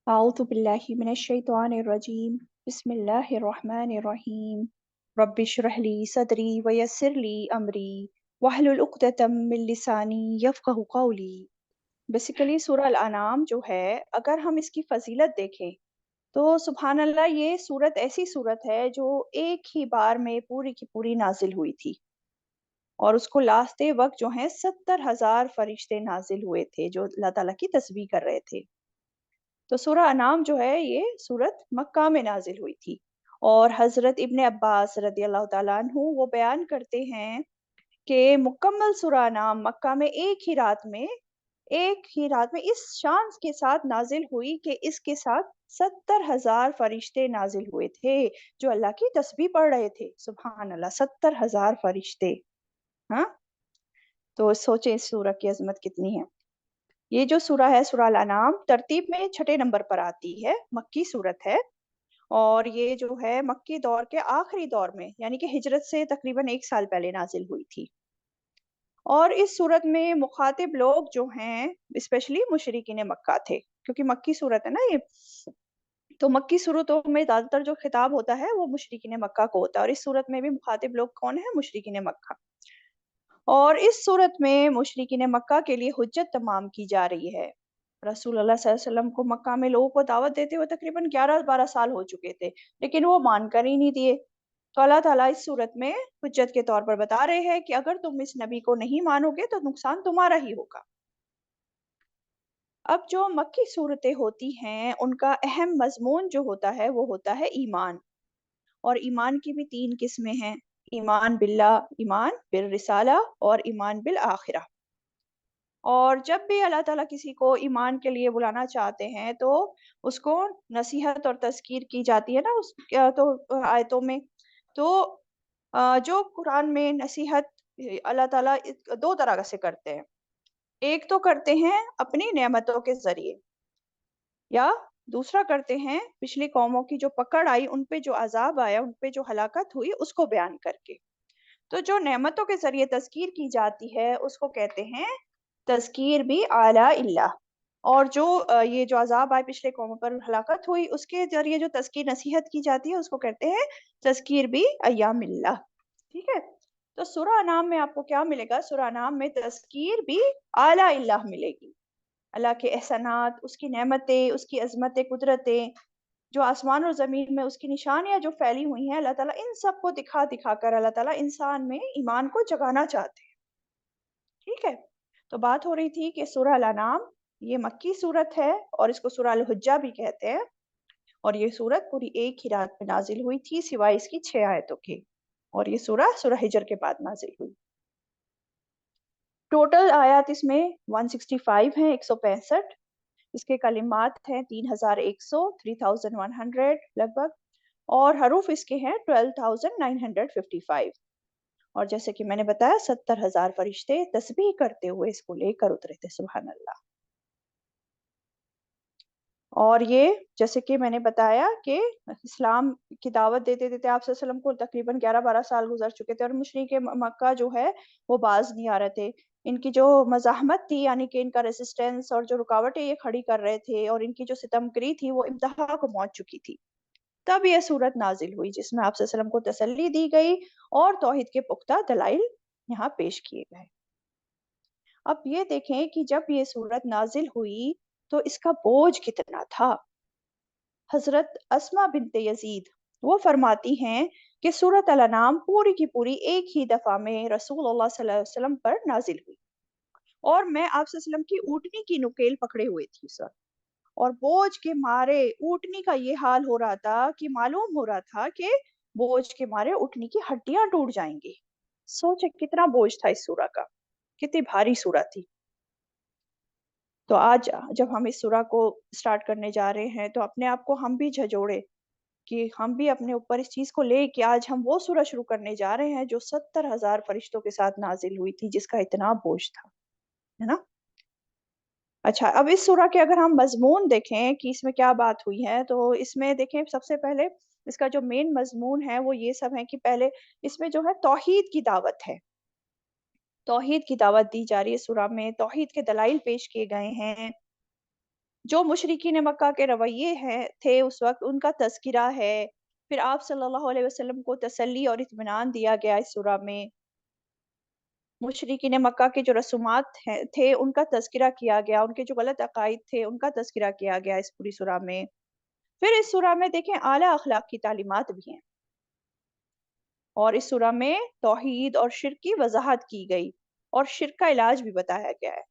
أعوذ بالله من الشيطان الرجيم بسم الله الرحمن الرحيم رب اشرح لي صدري ويسر لي أمري واحلل عقدة من لساني يفقه قولي. بیسیکلی سورہ الانعام جو ہے، اگر ہم اس کی فضیلت دیکھیں تو سبحان اللہ، یہ سورت ایسی سورت ہے جو ایک ہی بار میں پوری کی پوری نازل ہوئی تھی، اور اس کو لاستے وقت جو ہیں 70,000 فرشتے نازل ہوئے تھے جو اللہ تعالیٰ کی تسبیح کر رہے تھے. تو سورہ انعام جو ہے یہ سورت مکہ میں نازل ہوئی تھی، اور حضرت ابن عباس رضی اللہ تعالیٰ عنہ وہ بیان کرتے ہیں کہ مکمل سورہ انعام مکہ میں ایک ہی رات میں اس شان کے ساتھ نازل ہوئی کہ اس کے ساتھ 70,000 فرشتے نازل ہوئے تھے جو اللہ کی تسبیح پڑھ رہے تھے. سبحان اللہ، 70,000 فرشتے. ہاں، تو سوچیں اس سورہ کی عظمت کتنی ہے. یہ جو سورہ ہے سورہ الانعام ترتیب میں چھٹے نمبر پر آتی ہے، مکی سورت ہے، اور یہ جو ہے مکی دور کے آخری دور میں یعنی کہ ہجرت سے تقریباً 1 سال پہلے نازل ہوئی تھی. اور اس سورت میں مخاطب لوگ جو ہیں اسپیشلی مشرکین مکہ تھے، کیونکہ مکی سورت ہے نا یہ، تو مکی صورتوں میں زیادہ تر جو خطاب ہوتا ہے وہ مشرکین مکہ کو ہوتا ہے، اور اس سورت میں بھی مخاطب لوگ کون ہیں؟ مشرکین مکہ. اور اس صورت میں مشرکین مکہ کے لیے حجت تمام کی جا رہی ہے. رسول اللہ صلی اللہ علیہ وسلم کو مکہ میں لوگوں کو دعوت دیتے ہوئے تقریباً 11-12 سال ہو چکے تھے، لیکن وہ مان کر ہی نہیں دیے. تو اللہ تعالیٰ اس صورت میں حجت کے طور پر بتا رہے ہیں کہ اگر تم اس نبی کو نہیں مانو گے تو نقصان تمہارا ہی ہوگا. اب جو مکی صورتیں ہوتی ہیں ان کا اہم مضمون جو ہوتا ہے وہ ہوتا ہے ایمان. اور ایمان کی بھی 3 قسمیں ہیں: ایمان باللہ، ایمان بالرسالہ، اور ایمان بالآخرہ. اور جب بھی اللہ تعالیٰ کسی کو ایمان کے لیے بلانا چاہتے ہیں تو اس کو نصیحت اور تذکیر کی جاتی ہے نا اس تو آیتوں میں. تو جو قرآن میں نصیحت اللہ تعالیٰ 2 طرح سے کرتے ہیں. ایک تو کرتے ہیں اپنی نعمتوں کے ذریعے، یا دوسرا کرتے ہیں پچھلی قوموں کی جو پکڑ آئی، ان پہ جو عذاب آیا، ان پہ جو ہلاکت ہوئی، اس کو بیان کر کے. تو جو نعمتوں کے ذریعے تذکیر کی جاتی ہے اس کو کہتے ہیں تذکیر بھی اعلیٰ اللہ. اور جو یہ جو عذاب آئے پچھلے قوموں پر، ہلاکت ہوئی، اس کے ذریعے جو تذکیر نصیحت کی جاتی ہے اس کو کہتے ہیں تذکیر بھی ایام اللہ. ٹھیک ہے، تو سورہ انعام میں آپ کو کیا ملے گا؟ سورہ انعام میں تذکیر بھی اعلیٰ اللہ ملے گی. اللہ کے احسانات، اس کی نعمتیں، اس کی عظمت قدرتیں، جو آسمان اور زمین میں اس کی نشانیاں جو پھیلی ہوئی ہیں، اللہ تعالیٰ ان سب کو دکھا دکھا کر اللہ تعالیٰ انسان میں ایمان کو جگانا چاہتے ہیں. ٹھیک ہے، تو بات ہو رہی تھی کہ سورہ الانعام یہ مکی صورت ہے، اور اس کو سورہ الحجہ بھی کہتے ہیں، اور یہ صورت پوری ایک ہی رات میں نازل ہوئی تھی سوائے اس کی 6 آیتوں کے، اور یہ سورہ ہجر کے بعد نازل ہوئی. ٹوٹل آیات اس میں 165 ہیں، 165. اس کے کلمات ہیں 3100، 3100 لگ بھگ، اور حروف اس کے ہیں 12,955. اور جیسے کہ میں نے بتایا 70,000 فرشتے تسبیح کرتے ہوئے اس کو لے کر اترے تھے. سبحان اللہ. اور یہ جیسے کہ میں نے بتایا کہ اسلام کی دعوت دیتے دیتے آپ صلی اللہ علیہ وسلم کو تقریباً 11-12 سال گزر چکے تھے، اور مشرک مکہ جو ہے وہ باز نہیں آ رہے تھے. ان کی جو مزاحمت تھی، یعنی کہ ان کا ریسسٹنس اور جو رکاوٹیں یہ کھڑی کر رہے تھے، اور ان کی جو ستم گری تھی وہ انتہا کو پہنچ چکی تھی. تب یہ صورت نازل ہوئی جس میں آپ صلی اللہ علیہ وسلم کو تسلی دی گئی اور توحید کے پختہ دلائل یہاں پیش کیے گئے. اب یہ دیکھیں کہ جب یہ صورت نازل ہوئی تو اس کا بوجھ کتنا تھا. حضرت اسما بنت یزید وہ فرماتی ہیں کہ سورۃ الانعام پوری کی پوری ایک ہی دفعہ میں رسول اللہ صلی اللہ علیہ وسلم پر نازل ہوئی، اور میں آپ صلی اللہ علیہ وسلم کی اونٹنی کی نکیل پکڑے ہوئے تھی سر، اور بوجھ کے مارے اونٹنی کا یہ حال ہو رہا تھا کہ معلوم ہو رہا تھا کہ بوجھ کے مارے اونٹنی کی ہڈیاں ٹوٹ جائیں گی. سوچے کتنا بوجھ تھا اس سورہ کا، کتنی بھاری سورہ تھی. تو آج جب ہم اس سورہ کو سٹارٹ کرنے جا رہے ہیں تو اپنے آپ کو ہم بھی جھجوڑے کہ ہم بھی اپنے اوپر اس چیز کو لے کہ آج ہم وہ سورہ شروع کرنے جا رہے ہیں جو 70,000 فرشتوں کے ساتھ نازل ہوئی تھی، جس کا اتنا بوجھ تھا، ہے نا. اچھا، اب اس سورہ کے اگر ہم مضمون دیکھیں کہ اس میں کیا بات ہوئی ہے، تو اس میں دیکھیں سب سے پہلے اس کا جو مین مضمون ہے وہ یہ سب ہے کہ پہلے اس میں جو ہے توحید کی دعوت ہے. توحید کی دعوت دی جا رہی ہے سورہ میں، توحید کے دلائل پیش کیے گئے ہیں. جو مشرکین مکہ کے رویے ہیں تھے اس وقت ان کا تذکرہ ہے. پھر آپ صلی اللہ علیہ وسلم کو تسلی اور اطمینان دیا گیا اس سورہ میں. مشرکین مکہ کے جو رسومات تھے ان کا تذکرہ کیا گیا، ان کے جو غلط عقائد تھے ان کا تذکرہ کیا گیا اس پوری سورہ میں. پھر اس سورہ میں دیکھیں اعلیٰ اخلاق کی تعلیمات بھی ہیں، اور اس سورہ میں توحید اور شرک کی وضاحت کی گئی اور شرک کا علاج بھی بتایا گیا ہے.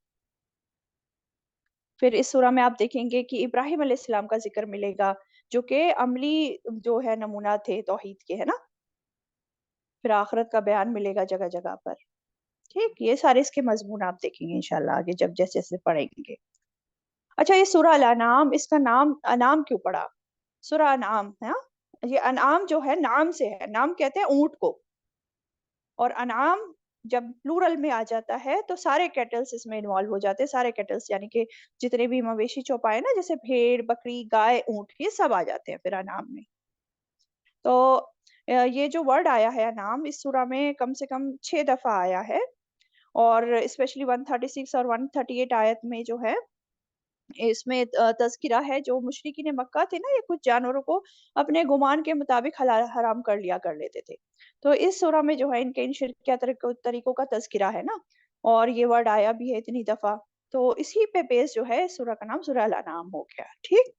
پھر اس سورہ میں آپ دیکھیں گے کہ ابراہیم علیہ السلام کا ذکر ملے گا، جو کہ عملی جو ہے نمونہ تھے توحید کے، ہے نا. پھر آخرت کا بیان ملے گا جگہ جگہ پر. ٹھیک، یہ سارے اس کے مضمون آپ دیکھیں گے انشاءاللہ آگے جب جیسے جیسے پڑھیں گے. اچھا، یہ سورہ الانعام، اس کا نام انعام کیوں پڑا؟ سورہ انعام ہے، یہ انعام جو ہے نام سے ہے، نام کہتے ہیں اونٹ کو، اور انعام جب پلورل میں آ جاتا ہے تو سارے کیٹلز اس میں انوالو ہو جاتے ہیں. سارے کیٹلز یعنی کہ جتنے بھی مویشی چوپائے نا، جیسے بھیڑ، بکری، گائے، اونٹ، یہ سب آ جاتے ہیں پھر انعام میں. تو یہ جو ورڈ آیا ہے انعام اس سورہ میں کم سے کم 6 دفعہ آیا ہے، اور اسپیشلی 136 اور 138 آیت میں جو ہے اس میں تذکرہ ہے جو مشرکین مکہ تھے نا، یہ کچھ جانوروں کو اپنے گمان کے مطابق حرام کر لیا کر لیتے تھے. تو اس سورہ میں جو ہے ان کے ان شرکیہ طریقوں کا تذکرہ ہے نا، اور یہ ورڈ آیا بھی ہے اتنی دفعہ. تو اسی پہ بیس جو ہے سورہ کا نام سورہ الانعام ہو گیا. ٹھیک،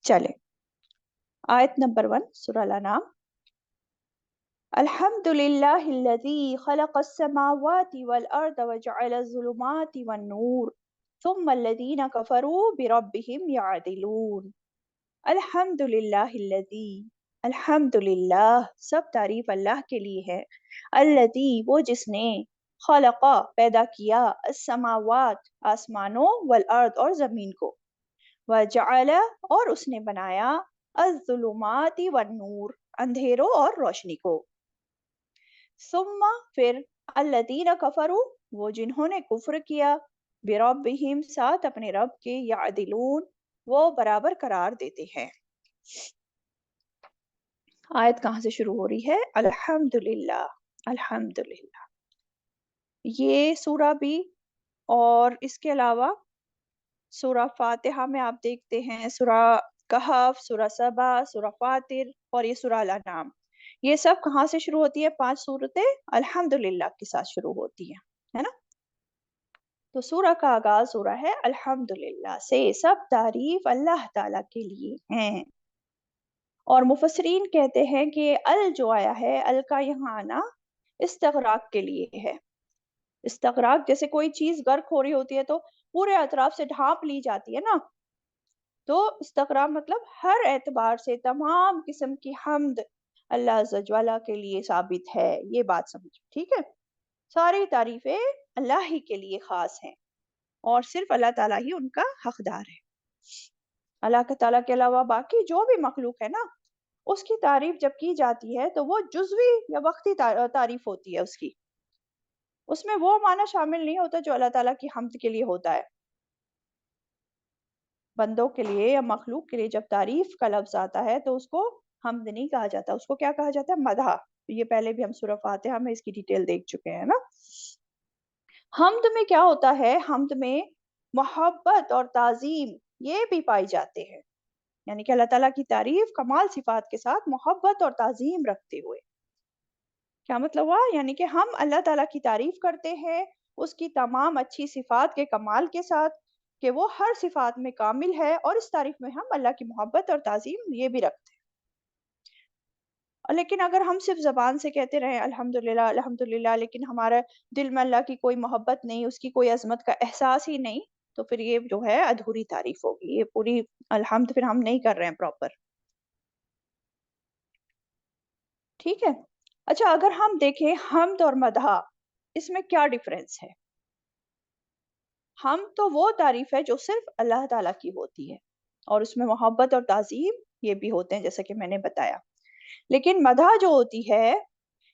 چلے آیت نمبر 1 سورہ الانعام. الحمد للہ الذی خلق السماوات والارض وجعل الظلمات والنور ثم الذین کفروا بربهم یعدلون. الحمد للہ الذی، الحمد للہ سب تعریف اللہ کے لیے ہے، الذی وہ جس نے، خلقا پیدا کیا، السماوات آسمانوں، والارض اور زمین کو، وجعل اور اس نے بنایا، الظلمات والنور اندھیروں اور روشنی کو، ثم پھر، الذین کفروا وہ جنہوں نے کفر کیا، بربہم ساتھ اپنے رب کے، یعدلون وہ برابر قرار دیتے ہیں. آیت کہاں سے شروع ہو رہی ہے؟ الحمدللہ، الحمدللہ. یہ سورہ بھی اور اس کے علاوہ سورہ فاتحہ میں آپ دیکھتے ہیں سورہ کہف، سورہ سبا، سورہ فاتر اور یہ سورہ الانعام، یہ سب کہاں سے شروع ہوتی ہے؟ 5 صورتیں الحمدللہ کے ساتھ شروع ہوتی ہیں، ہے نا. تو سورہ کا آغاز ہو رہا ہے الحمدللہ سے، سب تعریف اللہ تعالیٰ کے لیے ہیں. اور مفسرین کہتے ہیں کہ ال جو آیا ہے، ال کا یہاں آنا استغراق کے لیے ہے. استغراق جیسے کوئی چیز غرق ہو رہی ہوتی ہے تو پورے اطراف سے ڈھانپ لی جاتی ہے نا، تو استغراق مطلب ہر اعتبار سے تمام قسم کی حمد اللہ عز و جل کے لیے ثابت ہے، یہ بات سمجھ. ٹھیک ہے، ساری تعریفیں اللہ ہی کے لیے خاص ہیں اور صرف اللہ تعالیٰ ہی ان کا حقدار ہے. اللہ تعالیٰ کے علاوہ باقی جو بھی مخلوق ہے نا، اس کی تعریف جب کی جاتی ہے تو وہ جزوی یا وقتی تعریف ہوتی ہے اس میں وہ معنی شامل نہیں ہوتا جو اللہ تعالیٰ کی حمد کے لیے ہوتا ہے. بندوں کے لیے یا مخلوق کے لیے جب تعریف کا لفظ آتا ہے تو اس کو حمد نہیں کہا جاتا، اس کو کیا کہا جاتا ہے؟ مدح. یہ پہلے بھی ہم سورہ فاتحہ میں اس کی ڈیٹیل دیکھ چکے ہیں نا. حمد میں کیا ہوتا ہے؟ حمد میں محبت اور تعظیم یہ بھی پائی جاتے ہیں، یعنی کہ اللہ تعالیٰ کی تعریف کمال صفات کے ساتھ محبت اور تعظیم رکھتے ہوئے. کیا مطلب ہوا؟ یعنی کہ ہم اللہ تعالیٰ کی تعریف کرتے ہیں اس کی تمام اچھی صفات کے کمال کے ساتھ کہ وہ ہر صفات میں کامل ہے، اور اس تعریف میں ہم اللہ کی محبت اور تعظیم یہ بھی رکھتے ہیں. لیکن اگر ہم صرف زبان سے کہتے رہیں الحمدللہ الحمدللہ، لیکن ہمارا دل میں اللہ کی کوئی محبت نہیں، اس کی کوئی عظمت کا احساس ہی نہیں، تو پھر یہ جو ہے ادھوری تعریف ہوگی، یہ پوری الحمد پھر ہم نہیں کر رہے ہیں پراپر. ٹھیک ہے. اچھا، اگر ہم دیکھیں حمد اور مدح، اس میں کیا ڈیفرنس ہے؟ حمد تو وہ تعریف ہے جو صرف اللہ تعالیٰ کی ہوتی ہے اور اس میں محبت اور تعظیم یہ بھی ہوتے ہیں جیسا کہ میں نے بتایا. لیکن مدح جو ہوتی ہے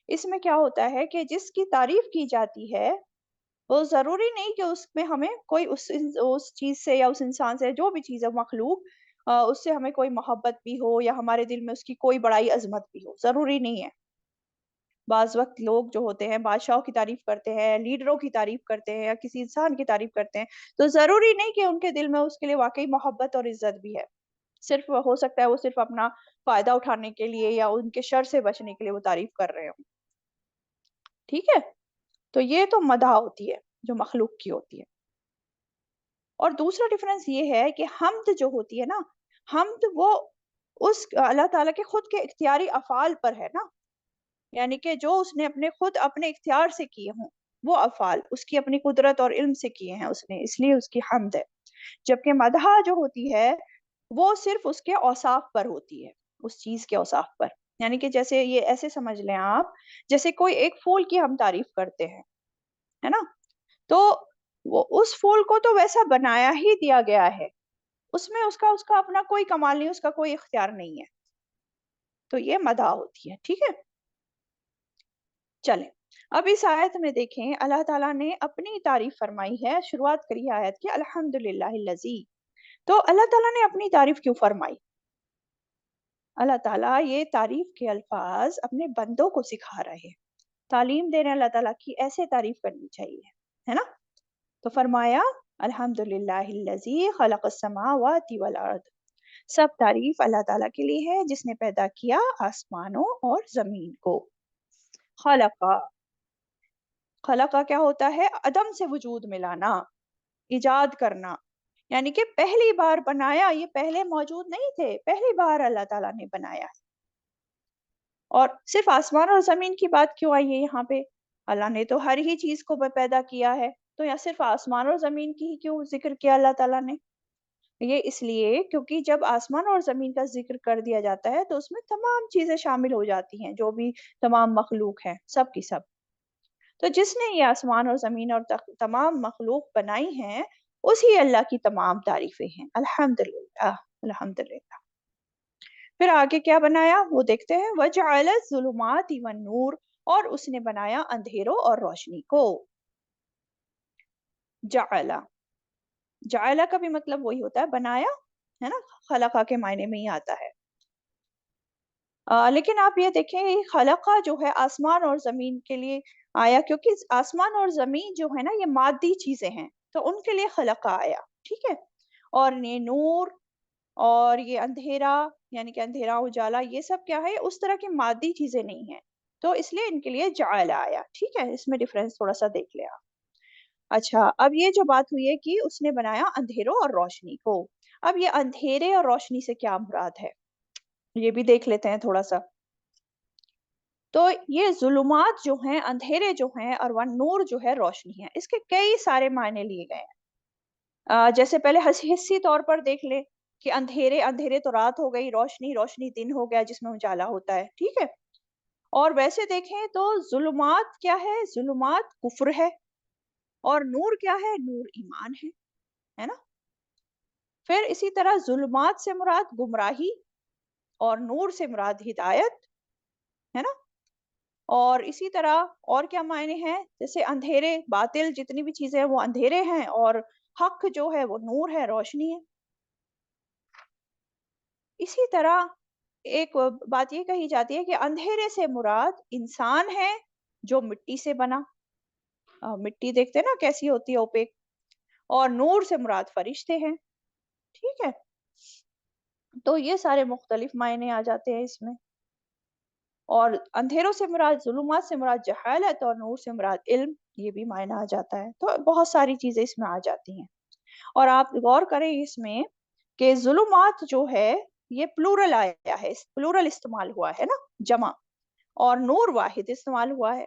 اس میں کیا ہوتا ہے کہ جس کی تعریف کی جاتی ہے وہ ضروری نہیں کہ اس میں ہمیں کوئی اس چیز سے یا اس انسان سے جو بھی چیز ہے مخلوق اس سے ہمیں کوئی محبت بھی ہو یا ہمارے دل میں اس کی کوئی بڑائی عظمت بھی ہو، ضروری نہیں ہے. بعض وقت لوگ جو ہوتے ہیں بادشاہوں کی تعریف کرتے ہیں، لیڈروں کی تعریف کرتے ہیں یا کسی انسان کی تعریف کرتے ہیں، تو ضروری نہیں کہ ان کے دل میں اس کے لیے واقعی محبت اور عزت بھی ہے۔ صرف ہو سکتا ہے وہ صرف اپنا فائدہ اٹھانے کے لیے یا ان کے شر سے بچنے کے لیے وہ تعریف کر رہے ہوں۔ ٹھیک ہے؟ تو یہ تو مدح ہوتی ہے جو مخلوق کی ہوتی ہے۔ اور دوسرا ڈفرنس یہ ہے کہ حمد جو ہوتی ہے نا، حمد وہ اس اللہ تعالیٰ کے خود کے اختیاری افعال پر ہے نا، یعنی کہ جو اس نے خود اپنے اختیار سے کیے ہوں وہ افعال اس کی اپنی قدرت اور علم سے کیے ہیں اس نے، اس لیے اس کی حمد ہے۔ جبکہ مدح جو ہوتی ہے وہ صرف اس کے اوصاف پر ہوتی ہے، اس چیز کے اوصاف پر، یعنی کہ جیسے یہ ایسے سمجھ لیں آپ، جیسے کوئی ایک پھول کی ہم تعریف کرتے ہیں، ہے نا، تو وہ اس پھول کو تو ویسا بنایا ہی دیا گیا ہے، اس میں اس کا اپنا کوئی کمال نہیں، اس کا کوئی اختیار نہیں ہے، تو یہ مدح ہوتی ہے۔ ٹھیک ہے، چلیں اب اس آیت میں دیکھیں اللہ تعالیٰ نے اپنی تعریف فرمائی ہے، شروعات کری ہے آیت کی الحمدللہ الذی، تو اللہ تعالیٰ نے اپنی تعریف کیوں فرمائی؟ اللہ تعالیٰ یہ تعریف کے الفاظ اپنے بندوں کو سکھا رہے ہیں، تعلیم دے رہے ہیں اللہ تعالیٰ کی ایسے تعریف کرنی چاہیے، ہے نا؟ تو فرمایا الحمدللہ الذی خلق السماوات والارض، سب تعریف اللہ تعالیٰ کے لیے ہے جس نے پیدا کیا آسمانوں اور زمین کو۔ خلقا، خلقا کیا ہوتا ہے؟ عدم سے وجود میں لانا، ایجاد کرنا، یعنی کہ پہلی بار بنایا، یہ پہلے موجود نہیں تھے، پہلی بار اللہ تعالیٰ نے بنایا۔ اور صرف آسمان اور زمین کی بات کیوں آئی ہے یہاں پہ؟ اللہ نے تو ہر ہی چیز کو پیدا کیا ہے، تو یا صرف آسمان اور زمین کی ہی کیوں ذکر کیا اللہ تعالیٰ نے؟ یہ اس لیے کیونکہ جب آسمان اور زمین کا ذکر کر دیا جاتا ہے تو اس میں تمام چیزیں شامل ہو جاتی ہیں، جو بھی تمام مخلوق ہیں سب کی سب۔ تو جس نے یہ آسمان اور زمین اور تمام مخلوق بنائی ہیں، اسی اللہ کی تمام تعریفیں ہیں، الحمدللہ الحمدللہ۔ پھر آگے کیا بنایا وہ دیکھتے ہیں، وَجَعَلَ الظُّلُمَاتِ وَالنُّورَ، اور اس نے بنایا اندھیروں اور روشنی کو۔ جعل، جعل کا بھی مطلب وہی ہوتا ہے بنایا، ہے نا، خلقہ کے معنی میں ہی آتا ہے۔ لیکن آپ یہ دیکھیں خلقہ جو ہے آسمان اور زمین کے لیے آیا، کیونکہ آسمان اور زمین جو ہے نا یہ مادی چیزیں ہیں، تو ان کے لیے خلقہ آیا، ٹھیک ہے۔ اور یہ نور اور یہ اندھیرا، یعنی کہ اندھیرا اجالا، یہ سب کیا ہے؟ اس طرح کی مادی چیزیں نہیں ہیں، تو اس لیے ان کے لیے جعل آیا، ٹھیک ہے۔ اس میں ڈفرنس تھوڑا سا دیکھ لیا۔ اچھا، اب یہ جو بات ہوئی ہے کہ اس نے بنایا اندھیروں اور روشنی کو، اب یہ اندھیرے اور روشنی سے کیا مراد ہے یہ بھی دیکھ لیتے ہیں تھوڑا سا۔ تو یہ ظلمات جو ہیں، اندھیرے جو ہیں، اور وہ نور جو ہے روشنی ہے، اس کے کئی سارے معنی لیے گئے ہیں۔ جیسے پہلے حسی طور پر دیکھ لیں کہ اندھیرے، اندھیرے تو رات ہو گئی، روشنی، روشنی دن ہو گیا جس میں اجالا ہوتا ہے، ٹھیک ہے۔ اور ویسے دیکھیں تو ظلمات کیا ہے؟ ظلمات کفر ہے، اور نور کیا ہے؟ نور ایمان ہے نا۔ پھر اسی طرح ظلمات سے مراد گمراہی اور نور سے مراد ہدایت، ہے نا۔ اور اسی طرح اور کیا معنی ہیں؟ جیسے اندھیرے، باطل جتنی بھی چیزیں ہیں وہ اندھیرے ہیں، اور حق جو ہے وہ نور ہے، روشنی ہے۔ اسی طرح ایک بات یہ کہی جاتی ہے کہ اندھیرے سے مراد انسان ہے جو مٹی سے بنا، مٹی دیکھتے ہیں نا کیسی ہوتی ہے اوپیک، اور نور سے مراد فرشتے ہیں، ٹھیک ہے۔ تو یہ سارے مختلف معنی آ جاتے ہیں اس میں، اور اندھیروں سے مراد، ظلمات سے مراد جہالت، اور نور سے مراد علم، یہ بھی معنی آ جاتا ہے۔ تو بہت ساری چیزیں اس میں آ جاتی ہیں، اور آپ غور کریں اس میں کہ ظلمات جو ہے یہ پلورل آیا ہے، پلورل استعمال ہوا ہے نا، جمع، اور نور واحد استعمال ہوا ہے،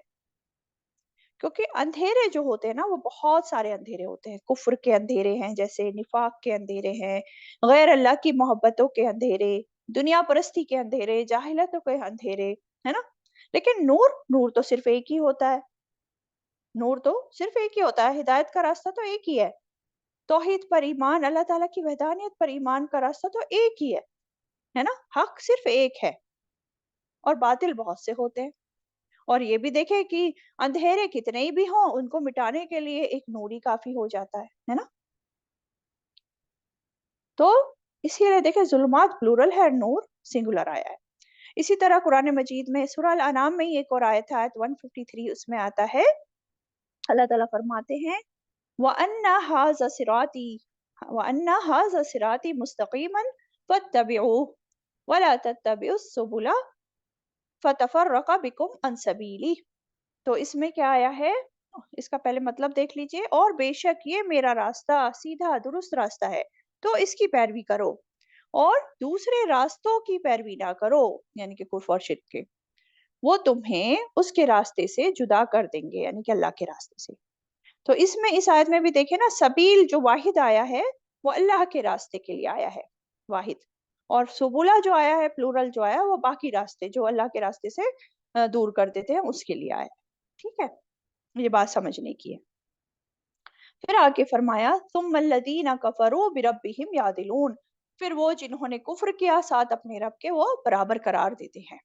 کیونکہ اندھیرے جو ہوتے ہیں نا وہ بہت سارے اندھیرے ہوتے ہیں، کفر کے اندھیرے ہیں، جیسے نفاق کے اندھیرے ہیں، غیر اللہ کی محبتوں کے اندھیرے، دنیا پرستی کے اندھیرے، جاہلتوں کے اندھیرے، ہے نا۔ لیکن نور، نور تو صرف ایک ہی ہوتا ہے، نور تو صرف ایک ہی ہوتا ہے، ہدایت کا راستہ تو ایک ہی ہے، توحید پر ایمان، اللہ تعالیٰ کی وحدانیت پر ایمان کا راستہ تو ایک ہی ہے نا، حق صرف ایک ہے، اور باطل بہت سے ہوتے ہیں۔ اور یہ بھی دیکھیں کہ اندھیرے کتنے ہی بھی ہوں، ان کو مٹانے کے لیے ایک نور ہی کافی ہو جاتا ہے نا۔ تو اسی لیے دیکھیں ظلمات پلورل ہے، نور سنگولر آیا ہے۔ اسی طرح قرآن مجید میں سورہ الانعام میں ایک اور آیت ہے، آیت 153، اس میں آتا ہے اللہ تعالیٰ فرماتے ہیں وَأَنَّ هَذَا صِرَاطِي مُسْتَقِيمًا فَاتَّبِعُوهُ وَلَا تَتَّبِعُوا السُّبُلَ فَتَفَرَّقَ بِكُمْ عَنْ سَبِيلِهِ۔ تو اس میں کیا آیا ہے، اس کا پہلے مطلب دیکھ لیجئے، اور بے شک یہ میرا راستہ سیدھا درست راستہ ہے تو اس کی پیروی کرو، اور دوسرے راستوں کی پیروی نہ کرو، یعنی کہ کفر اور شرک کے، وہ تمہیں اس کے راستے سے جدا کر دیں گے، یعنی کہ اللہ کے راستے سے۔ تو اس میں اس آیت میں بھی دیکھیں نا، سبیل جو واحد آیا ہے وہ اللہ کے راستے کے لیے آیا ہے، واحد، اور سبولا جو آیا ہے، پلورل جو آیا ہے، وہ باقی راستے جو اللہ کے راستے سے دور کر دیتے ہیں اس کے لیے آیا ہے۔ ٹھیک ہے، یہ بات سمجھنے کی ہے۔ پھر آگے فرمایا ثم الذین کفروا بربہم یعدلون، پھر وہ جنہوں نے کفر کیا ساتھ اپنے رب کے، وہ برابر قرار دیتے ہیں۔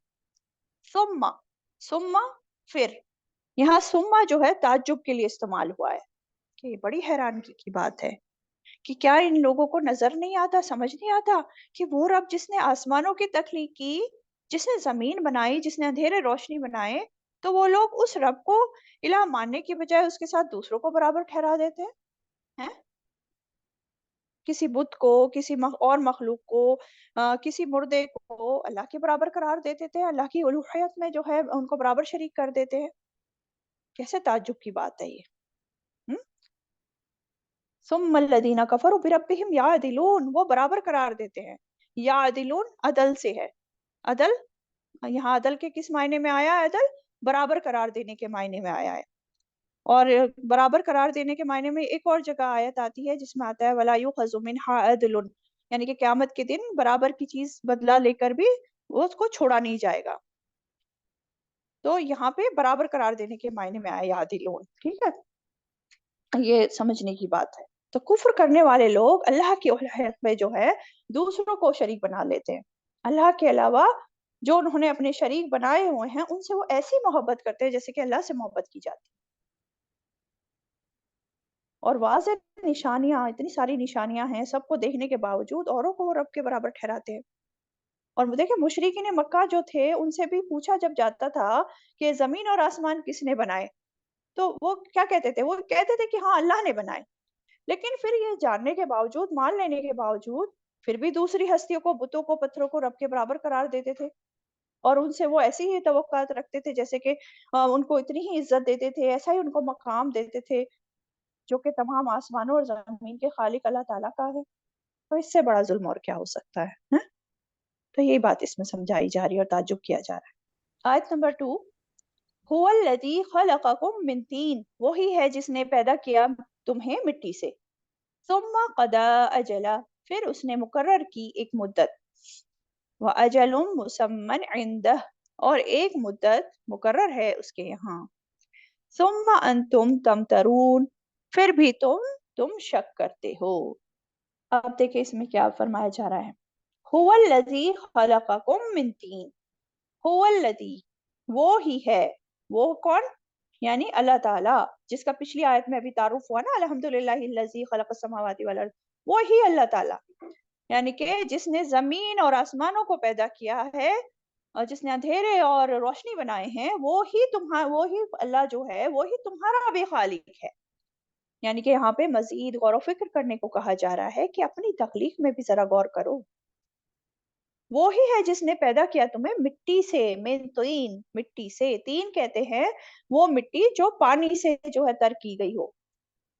ثم، ثم پھر، یہاں ثم جو ہے تعجب کے لیے استعمال ہوا ہے، کہ یہ بڑی حیرانگی کی بات ہے کہ کیا ان لوگوں کو نظر نہیں آتا، سمجھ نہیں آتا کہ وہ رب جس نے آسمانوں کی تخلیق کی، جس نے زمین بنائی، جس نے اندھیرے روشنی بنائے، تو وہ لوگ اس رب کو الہ ماننے کی بجائے اس کے ساتھ دوسروں کو برابر ٹھہرا دیتے ہیں، کسی بت کو، کسی اور مخلوق کو، کسی مردے کو اللہ کے برابر قرار دیتے تھے، اللہ کی الوہیت میں جو ہے ان کو برابر شریک کر دیتے ہیں۔ کیسے تعجب کی بات ہے یہ۔ ثم الذین کفروا بربہم یعدلون، وہ برابر قرار دیتے ہیں۔ یعدلون عدل سے ہے، عدل، یہاں عدل کے کس معنی میں آیا ہے؟ عدل برابر قرار دینے کے معنی میں آیا ہے، اور برابر قرار دینے کے معنی میں ایک اور جگہ آیت آتی ہے جس میں آتا ہے وَلَا يُؤْخَذُ مِنْهَا عَدْلٌ، یعنی کہ قیامت کے دن برابر کی چیز بدلہ لے کر بھی وہ اس کو چھوڑا نہیں جائے گا۔ تو یہاں پہ برابر قرار دینے کے معنی میں آیا یعدلون، ٹھیک ہے، یہ سمجھنے کی بات ہے۔ تو کفر کرنے والے لوگ اللہ کی الوہیت میں جو ہے دوسروں کو شریک بنا لیتے ہیں، اللہ کے علاوہ جو انہوں نے اپنے شریک بنائے ہوئے ہیں ان سے وہ ایسی محبت کرتے ہیں جیسے کہ اللہ سے محبت کی جاتی ہے۔ اور واضح نشانیاں، اتنی ساری نشانیاں ہیں، سب کو دیکھنے کے باوجود اوروں کو وہ رب کے برابر ٹھہراتے ہیں۔ اور دیکھیں مشرکین مکہ جو تھے ان سے بھی پوچھا جب جاتا تھا کہ زمین اور آسمان کس نے بنائے، تو وہ کیا کہتے تھے؟ وہ کہتے تھے کہ ہاں اللہ نے بنائے، لیکن پھر یہ جاننے کے باوجود، مان لینے کے باوجود، پھر بھی دوسری ہستیوں کو، بتوں کو، پتھروں کو رب کے برابر قرار دیتے تھے، اور ان سے وہ ایسی ہی توقعات رکھتے تھے جیسے کہ ان کو اتنی ہی عزت دیتے تھے، ایسا ہی ان کو مقام دیتے تھے جو کہ تمام آسمانوں اور زمین کے خالق اللہ تعالیٰ کا ہے۔ تو اس سے بڑا ظلم اور کیا ہو سکتا ہے؟ تو یہی بات اس میں سمجھائی جا رہی ہے اور تعجب کیا جا رہا ہے۔ آیت نمبر 2، هو الذی خلقکم من طین، وہی ہے جس نے پیدا کیا تمہیں مٹی سے، ثم قضى اجلا، پھر اس نے مقرر کی ایک مدت، واجل مسمى عنده، اور ایک مدت مقرر ہے اس کے یہاں، ثم انتم تمترون، پھر بھی تم شک کرتے ہو۔ اب دیکھیں اس میں کیا فرمایا جا رہا ہے، هو الذی خلقکم من طین، هو الذی، وہ ہی ہے، وہ کون؟ یعنی اللہ تعالیٰ، جس کا پچھلی آیت میں ابھی تعارف ہوا نا، الحمدللہ الذی خلق السماوات والارض، وہی اللہ تعالیٰ، یعنی کہ جس نے زمین اور آسمانوں کو پیدا کیا ہے، اور جس نے اندھیرے اور روشنی بنائے ہیں، وہی اللہ جو ہے وہی تمہارا بھی خالق ہے۔ یعنی کہ یہاں پہ مزید غور و فکر کرنے کو کہا جا رہا ہے کہ اپنی تخلیق میں بھی ذرا غور کرو۔ وہی ہے جس نے پیدا کیا تمہیں مٹی سے، من طین، مٹی سے، طین کہتے ہیں وہ مٹی جو پانی سے جو ہے تر کی گئی ہو،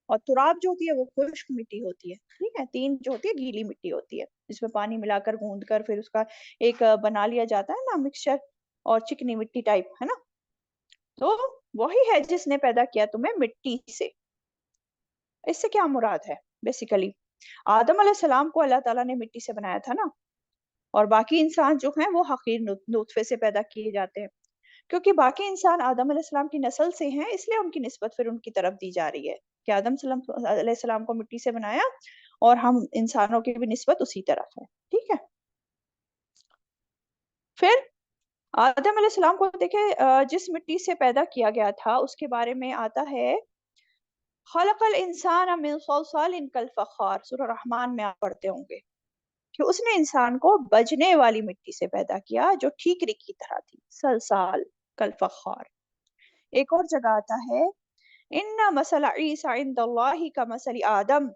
اور تراب جو ہوتی ہے وہ خشک مٹی ہوتی ہے، ٹھیک ہے، طین جو ہوتی ہے گیلی مٹی ہوتی ہے جس میں پانی ملا کر گوندھ کر پھر اس کا ایک بنا لیا جاتا ہے نا مکسچر، اور چکنی مٹی ٹائپ ہے نا، تو وہی ہے جس نے پیدا کیا تمہیں مٹی سے۔ اس سے کیا مراد ہے؟ بیسیکلی آدم علیہ السلام کو اللہ تعالیٰ نے مٹی سے بنایا تھا نا، اور باقی انسان جو ہیں وہ حقیر نطفے سے پیدا کیے جاتے ہیں، کیونکہ باقی انسان آدم علیہ السلام کی نسل سے ہیں، اس لیے ان کی نسبت پھر ان کی طرف دی جا رہی ہے کہ آدم علیہ السلام کو مٹی سے بنایا، اور ہم انسانوں کی بھی نسبت اسی طرف ہے، ٹھیک ہے۔ پھر آدم علیہ السلام کو دیکھیں جس مٹی سے پیدا کیا گیا تھا اس کے بارے میں آتا ہے خلق الانسان من صلصال کالفخار، سورہ رحمان میں آپ پڑھتے ہوں گے، کہ اس نے انسان کو بجنے والی مٹی سے پیدا کیا جو ٹھیکری کی طرح تھی، سلسال کالفخار۔ ایک اور جگہ آتا ہے ان مثل عیسی عند اللہ کمثل آدم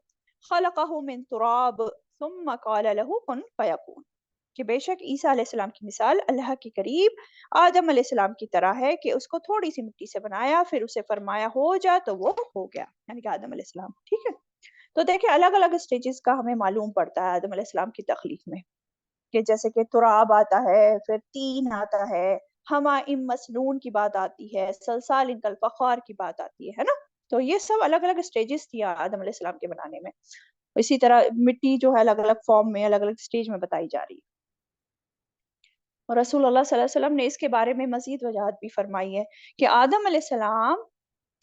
خلقہ من تراب ثم قال له کن فیکون، کہ بے شک عیسیٰ علیہ السلام کی مثال اللہ کے قریب آدم علیہ السلام کی طرح ہے کہ اس کو تھوڑی سی مٹی سے بنایا، پھر اسے فرمایا ہو جا تو وہ ہو گیا، یعنی کہ آدم علیہ السلام۔ ٹھیک ہے، تو دیکھیں الگ الگ سٹیجز کا ہمیں معلوم پڑتا ہے آدم علیہ السلام کی تخلیق میں، کہ جیسے کہ تراب آتا ہے، پھر تین آتا ہے، ہما ام مسنون کی بات آتی ہے، سلسال کالفخار کی بات آتی ہے نا۔ تو یہ سب الگ الگ سٹیجز تھی آدم علیہ السلام کے بنانے میں۔ اسی طرح مٹی جو ہے الگ الگ فارم میں، الگ الگ سٹیج میں بتائی جا رہی ہے۔ اور رسول اللہ صلی اللہ علیہ وسلم نے اس کے بارے میں مزید وضاحت بھی فرمائی ہے کہ آدم علیہ السلام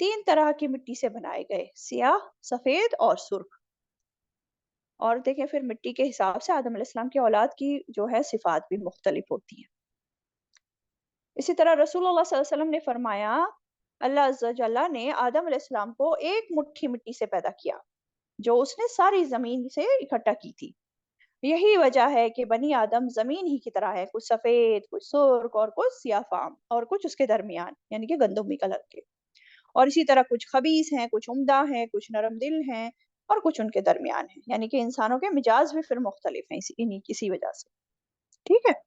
تین طرح کی مٹی سے بنائے گئے، سیاہ، سفید اور سرخ۔ اور دیکھیں پھر مٹی کے حساب سے آدم علیہ السلام کی اولاد کی جو ہے صفات بھی مختلف ہوتی ہیں۔ اسی طرح رسول اللہ صلی اللہ علیہ وسلم نے فرمایا اللہ عز و جل نے آدم علیہ السلام کو ایک مٹھی مٹی سے پیدا کیا جو اس نے ساری زمین سے اکٹھا کی تھی۔ یہی وجہ ہے کہ بنی آدم زمین ہی کی طرح ہے، کچھ سفید، کچھ سرخ اور کچھ سیاہ فام، اور کچھ اس کے درمیان یعنی کہ گندمی کلر کے۔ اور اسی طرح کچھ خبیث ہیں، کچھ عمدہ ہیں، کچھ نرم دل ہیں، اور کچھ ان کے درمیان ہیں، یعنی کہ انسانوں کے مجاز بھی پھر مختلف ہیں اسی وجہ سے۔ ٹھیک ہے،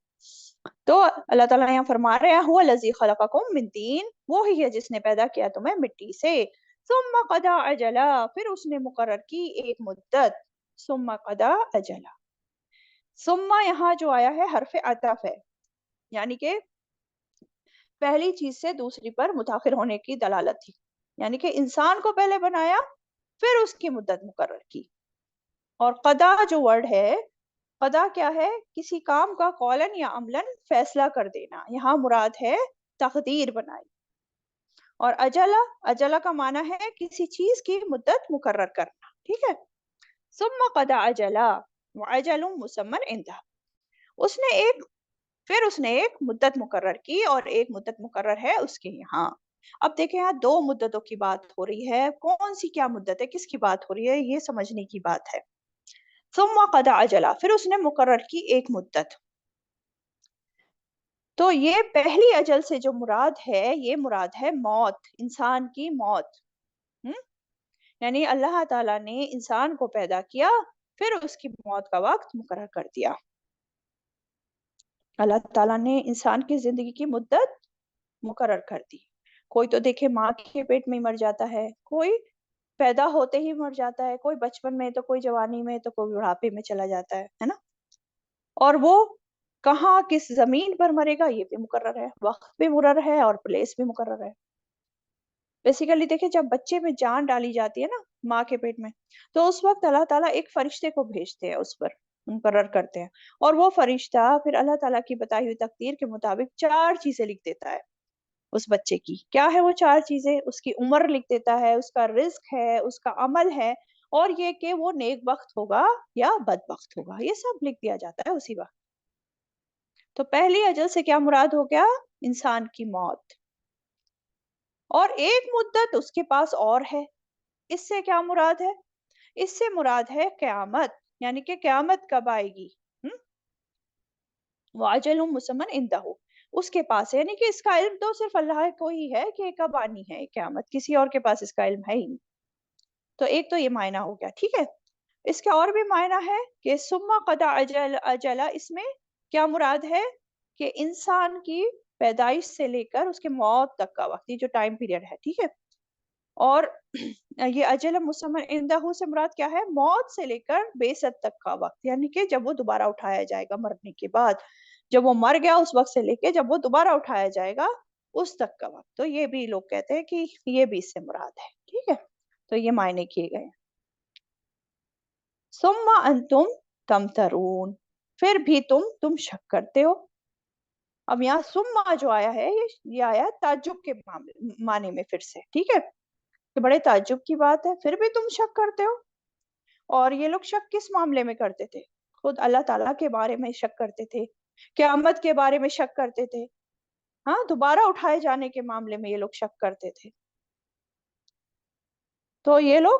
تو اللہ تعالیٰ یہاں فرما رہے ہیں هو الذی خلقکم من طین، وہی ہے جس نے پیدا کیا تمہیں مٹی سے، ثم قضى اجلا، پھر اس نے مقرر کی ایک مدت، ثم قضى اجلا۔ ثم یہاں جو آیا ہے حرف عطف ہے، یعنی کہ پہلی چیز سے دوسری پر متاخر ہونے کی دلالت تھی، یعنی کہ انسان کو پہلے بنایا پھر اس کی مدت مقرر کی۔ اور قضا جو ورڈ ہے، قضا کیا ہے؟ کسی کام کا قولاً یا عملاً فیصلہ کر دینا، یہاں مراد ہے تقدیر بنائی۔ اور اجلا، اجلا کا معنی ہے کسی چیز کی مدت مقرر کرنا۔ ٹھیک ہے، ثم قضى اجلا واجل مسمى عنده، اس نے ایک مدت مقرر کی اور ایک مدت مقرر ہے اس کے یہاں۔ اب دیکھیں یہاں دو مدتوں کی بات ہو رہی ہے، کون سی کیا مدت ہے، کس کی بات ہو رہی ہے، یہ سمجھنے کی بات ہے۔ ثم قضى اجلا، پھر اس نے مقرر کی ایک مدت۔ تو یہ پہلی اجل سے جو مراد ہے، یہ مراد ہے موت، انسان کی موت۔ یعنی اللہ تعالیٰ نے انسان کو پیدا کیا، پھر اس کی موت کا وقت مقرر کر دیا۔ اللہ تعالیٰ نے انسان کی زندگی کی مدت مقرر کر دی۔ کوئی تو دیکھے ماں کے پیٹ میں مر جاتا ہے، کوئی پیدا ہوتے ہی مر جاتا ہے، کوئی بچپن میں، تو کوئی جوانی میں، تو کوئی بڑھاپے میں چلا جاتا ہے نا۔ اور وہ کہاں کس زمین پر مرے گا یہ بھی مقرر ہے، وقت بھی مقرر ہے اور پلیس بھی مقرر ہے۔ بیسیکلی دیکھیں جب بچے میں جان ڈالی جاتی ہے نا ماں کے پیٹ میں، تو اس وقت اللہ تعالیٰ ایک فرشتے کو بھیجتے ہیں، اس پر مقرر کرتے ہیں، اور وہ فرشتہ پھر اللہ تعالیٰ کی بتائی ہوئی تقدیر کے مطابق 4 چیزیں لکھ دیتا ہے اس بچے کی۔ کیا ہے وہ 4 چیزیں؟ اس کی عمر لکھ دیتا ہے، اس کا رزق ہے، اس کا عمل ہے، اور یہ کہ وہ نیک بخت ہوگا یا بدبخت ہوگا، یہ سب لکھ دیا جاتا ہے اسی وقت۔ تو پہلی اجل سے کیا مراد ہو گیا؟ انسان کی موت۔ اور ایک مدت اس کے پاس اور ہے، اس سے کیا مراد ہے؟ اس سے مراد ہے قیامت، یعنی کہ قیامت کب آئے گی۔ وَأَجَلٌ مُّسَمًّى عِندَهُ، اس کے پاس ہے، یعنی کہ اس کا علم تو صرف اللہ کو ہی ہے کہ کب آنی ہے قیامت، کسی اور کے پاس اس کا علم ہے ہی نہیں۔ تو ایک تو یہ معنی ہو گیا، ٹھیک ہے۔ اس کا اور بھی معنی ہے کہ ثم قضى اجلا، اس میں کیا مراد ہے کہ انسان کی پیدائش سے لے کر اس کے موت تک کا وقت، یہ جو ٹائم پیریڈ ہے، ٹھیک ہے۔ اور یہ اجل مسمى عندہ سے مراد کیا ہے؟ موت سے لے کر بعثت تک کا وقت، یعنی کہ جب وہ دوبارہ اٹھایا جائے گا مرنے کے بعد، جب وہ مر گیا اس وقت سے لے کے جب وہ دوبارہ اٹھایا جائے گا اس تک کا وقت۔ تو یہ بھی لوگ کہتے ہیں کہ یہ بھی اس سے مراد ہے، ٹھیک ہے۔ تو یہ معنی کیے گئے۔ ثم انتم تمترون، پھر بھی تم شک کرتے ہو۔ اب یہاں ثم جو آیا ہے یہ آیا تعجب کے معنی میں پھر سے، ٹھیک ہے، کہ بڑے تعجب کی بات ہے، پھر بھی تم شک کرتے ہو۔ اور یہ لوگ شک کس معاملے میں کرتے تھے؟ خود اللہ تعالیٰ کے بارے میں شک کرتے تھے، قیامت کے بارے میں شک کرتے تھے، ہاں دوبارہ اٹھائے جانے کے معاملے میں یہ لوگ شک کرتے تھے۔ تو یہ لوگ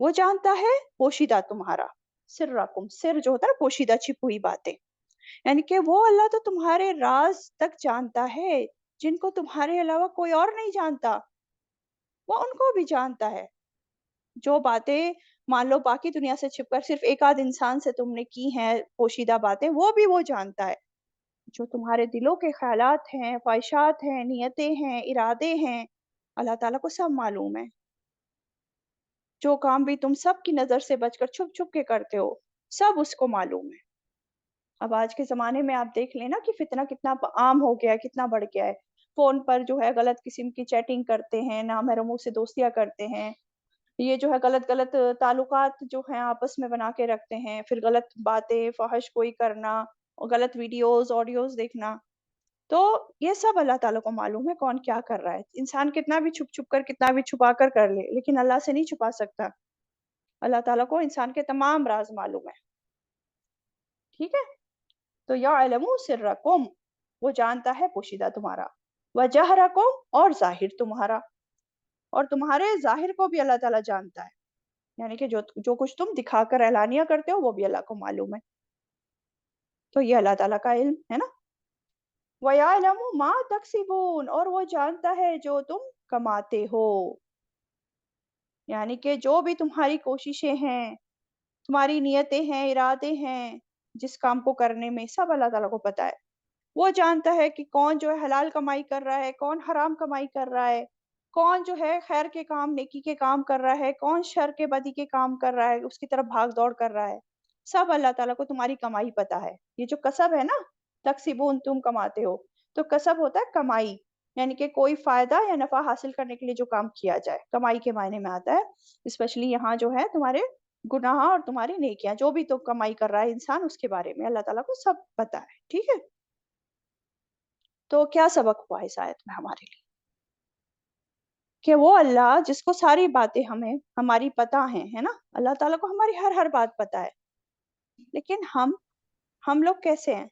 وہ جانتا ہے پوشیدہ تمہارا، سرکم، سر جو ہوتا ہے پوشیدہ چھپی ہوئی باتیں، یعنی کہ وہ اللہ تو تمہارے راز تک جانتا ہے جن کو تمہارے علاوہ کوئی اور نہیں جانتا، وہ ان کو بھی جانتا ہے۔ جو باتیں مان لو باقی دنیا سے چھپ کر صرف ایک آدھ انسان سے تم نے کی ہیں پوشیدہ باتیں، وہ بھی وہ جانتا ہے۔ جو تمہارے دلوں کے خیالات ہیں، خواہشات ہیں، نیتیں ہیں، ارادے ہیں، اللہ تعالیٰ کو سب معلوم ہے۔ جو کام بھی تم سب کی نظر سے بچ کر چھپ چھپ کے کرتے ہو، سب اس کو معلوم ہے۔ اب آج کے زمانے میں آپ دیکھ لیں نا کہ فتنہ کتنا عام ہو گیا ہے، کتنا بڑھ گیا ہے۔ فون پر جو ہے غلط قسم کی چیٹنگ کرتے ہیں، نامحرموں سے دوستیاں کرتے ہیں، یہ جو ہے غلط غلط تعلقات جو ہیں آپس میں بنا کے رکھتے ہیں، پھر غلط باتیں فحش کوئی کرنا، غلط ویڈیوز آڈیوز دیکھنا۔ تو یہ سب اللہ تعالیٰ کو معلوم ہے کون کیا کر رہا ہے۔ انسان کتنا بھی چھپ چھپ کر، کتنا بھی چھپا کر لے، لیکن اللہ سے نہیں چھپا سکتا۔ اللہ تعالیٰ کو انسان کے تمام راز معلوم ہے، ٹھیک ہے؟ تو یعلم سرکم، وہ جانتا ہے پوشیدہ تمہارا، وجہرکم، اور ظاہر تمہارا، اور تمہارے ظاہر کو بھی اللہ تعالیٰ جانتا ہے، یعنی کہ جو کچھ تم دکھا کر اعلانیہ کرتے ہو وہ بھی اللہ کو معلوم ہے۔ تو یہ اللہ تعالیٰ کا علم ہے نا۔ وَيَعْلَمُ مَا تَكْسِبُونَ، اور وہ جانتا ہے جو تم کماتے ہو، یعنی کہ جو بھی تمہاری کوششیں ہیں، تمہاری نیتیں ہیں، ارادے ہیں، جس کام کو کرنے میں، سب اللہ تعالیٰ کو پتا ہے۔ وہ جانتا ہے کہ کون جو ہے حلال کمائی کر رہا ہے، کون حرام کمائی کر رہا ہے، کون جو ہے خیر کے کام، نیکی کے کام کر رہا ہے، کون شر کے بدی کے کام کر رہا ہے، اس کی طرف بھاگ دوڑ کر رہا ہے۔ سب اللہ تعالیٰ کو تمہاری کمائی پتا ہے۔ یہ جو کسب ہے نا، تکسبون، تم کماتے ہو، تو کسب ہوتا ہے کمائی، یعنی کہ کوئی فائدہ یا نفع حاصل کرنے کے لیے جو کام کیا جائے، کمائی کے معنی میں آتا ہے۔ اسپیشلی یہاں جو ہے تمہارے گناہ اور تمہاری نیکیاں، جو بھی تو کمائی کر رہا ہے انسان، اس کے بارے میں اللہ تعالیٰ کو سب پتا ہے، ٹھیک ہے؟ تو کیا سبق ہوا اس آیت میں ہمارے لیے؟ کہ وہ اللہ جس کو ساری باتیں ہمیں ہماری پتہ ہیں، ہے نا، اللہ تعالیٰ کو ہماری ہر بات پتہ ہے، لیکن ہم لوگ کیسے ہیں؟